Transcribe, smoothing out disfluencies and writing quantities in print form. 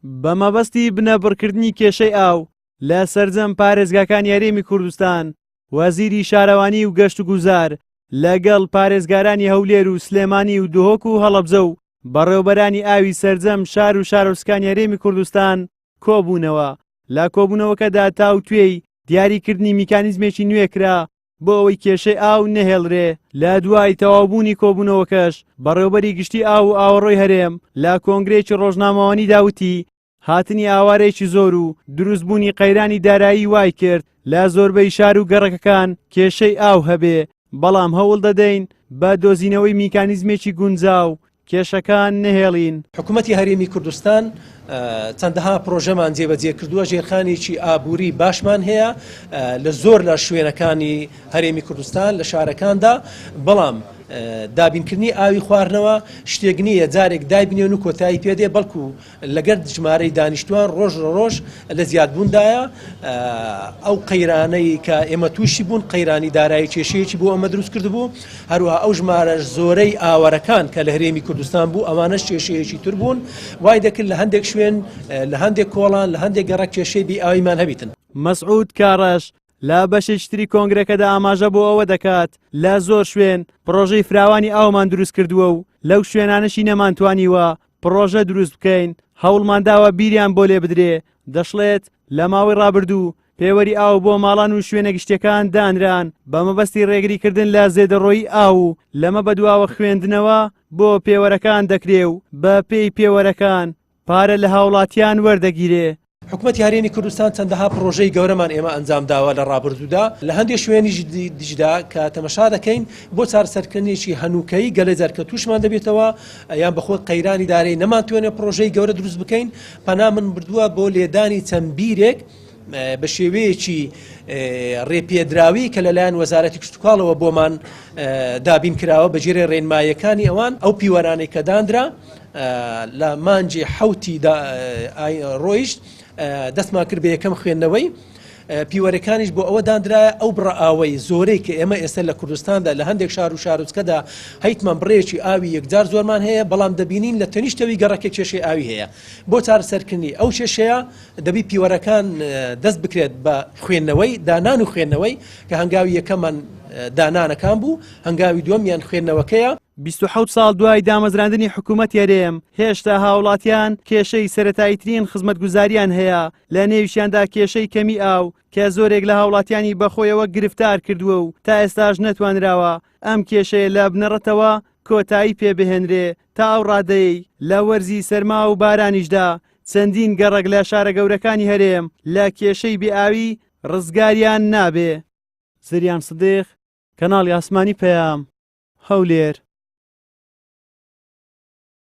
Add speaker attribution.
Speaker 1: بە مەبەستی بنەبڕکردنی کێشەی ئاو لە سەرجەم پارێزگاکان یاریێمی کوردستان وەزیری شارەوانی و گەشت و گوزار لەگەڵ پارێزگارانی هەولێر و سلێمانی و دهۆک و هەڵەبجە و بەڕێوەبەرانی ئاوی سەرجەم شار و شارۆچکان یاریێمی کوردستان کۆبوونەوە. لە کۆبوونەوەکەدا تاوتوێی دیاریکردنی میکانیزمێکی نوێکرا بۆ ئەوەی کێشەی ئاو نەهێڵرێ. لە دوای تەواوبوونی کۆبوونەوەکەش بەڕێوەبەری گشتی ئاو و ئاوەڕۆی هەرێم لە کۆنگرێکی ڕۆژنامەوانی داوتی هاتنی ئاوارێکی زۆر و دروستبوونی قەیرانی دارایی وای کرد لە زۆربەی شار و گەڕەکەکان کێشەی ئاو هەبێ، بەڵام هەوڵ دەدەین بە دۆزینەوەی میکانیزمێکی گونجاو کێشەکان نەهێڵین.
Speaker 2: حکوومەتی هەرێمی کوردستان چەندەها پرۆژەمان جێبەجێ کردووە، ژێرخانێکی ئابووری باشمان هەیە لە زۆر لە شوێنەکانی هەرێمی کوردستان لە شارەکاندا، بەڵام دابینکردنی ئاوی خواردنەوە شتێک نییە جارێک دایبنێن و کۆتایی پێدێ، بەڵکو لەگەر ژمارەی دانیشتوان ڕۆژ ڕۆژ لە زیادبووندایە. ئەو قەیرانەی کە ئێمە تووشی بوون قەیرانی دارایی کێشەیەکی بۆ ئەمە دروست کردبوو، هەروەها ئەو ژمارە زۆرەی ئاوەرەکان کە لە هەرێمی کوردستان بوو ئەوانەش کێشەیەکی تر بوون، وای دەکرد لە هەندێک شوێن لە هەندێک کۆڵان لە هەندێک گەڕک کێشەی بی ئاویمان هەبیتن.
Speaker 1: مەسعود کاڕەش لە بەشێکتری کۆنگرەکەدا ئاماژە بۆ ئەوە دەکات لە زۆر شوێن پرۆژەی فراوانی ئاومان دروست کردووە و لەو شوێنانەشی نەمانتوانیوە پرۆژە دروست بکەین، هەوڵمانداوە بیریان بۆ لێ بدرێ. دەشڵێت لە ماوەی ڕابردوو پێوەری ئاو بۆ ماڵان و شوێنە گشتەکان دانران بە مەبەستی ڕێگریکردن لە زێدەڕۆیی ئاو و لەمە بەدواوە خوێندنەوە بۆ پێوەرەکان دەکرێ و بە پێی پێوەرەکان پارە لە هاوڵاتیان وەردەگیرێ.
Speaker 2: حکوومەتی هەرێمی کوردستان چەندەها پرۆژەی گەورەمان ئێمە ئەنجام داوە لە ڕابردوودا لە هەندێک شوێنی دیجدا کە تەمەشا دەکەین بۆ چارەسەرکردنیی هەنووکەی گەلێجار کە تووشمان دەبێتەوە یان بەخۆ قەیرانی دارەی نەمانتوێنێ پرۆژەی گەورە دروست بکەین. پەنا من بردووە بۆ لێدانی چەند بیرێک بە شێوەیەکی ڕێپێدراوی کە لەلایەن وەزارەتی کشتتوکاڵەوە بۆمان دابین کراوە بەجێرە ڕێنمایەکانی ئەوان. ئەو پیوەرانەی کە دانرا لە مانجی حوتی ڕۆیشت دەستمان کرد بە یەکەم خوێندنەوەی پیوەرەکانیش بۆ ئەوە دانرایە ئەو بڕئاوەی زۆرەی کە ئێمە ئێستا لە کوردستاندا لە هەندێک شار و شارۆچکەدا هەیتمان بڕێکی ئاوی یەکجار زۆرمان هەیە، بەڵام دەبینین لە تەنیشتەوەی گەڕەکە کێشەی ئاوی هەیە. بۆ چارەسەرکردنی ئەو کێشەیە دەبی پیوەرەکان دەست بکرێت بە خوێندنەوەی دانان و خوێندنەوەی کە هەنگاوی یەکەمان دانانەکان بوو، هەنگاوی دووەمیان خوێندنەوەکەیە.
Speaker 1: 27 ساڵ دوای دامەزراندنی حکوومەتی هەرێم هێشتا هاوڵاتیان کێشەی سەرەتاییترین خزمەتگوزاریان هەیە، لە نێویشیاندا کێشەی کەمی ئاو کە زۆرێک لە هاوڵاتیانی بەخۆیەوە گرفتار کردووە و تا ئێستاش نەتوانراوە ئەم کێشەیە لە بنەڕەتەوە کۆتایی پێبهێنرێ. تا ئەو ڕادەیەی لە وەرزی سەرما و بارانیشدا چەندین گەڕک لە شارە گەورەکانی هەرێم لە کێشەی بێئاوی ڕزگاریان نابێ. زریان سدیق، کەناڵی ئاسمانی پەیام، هەولێر.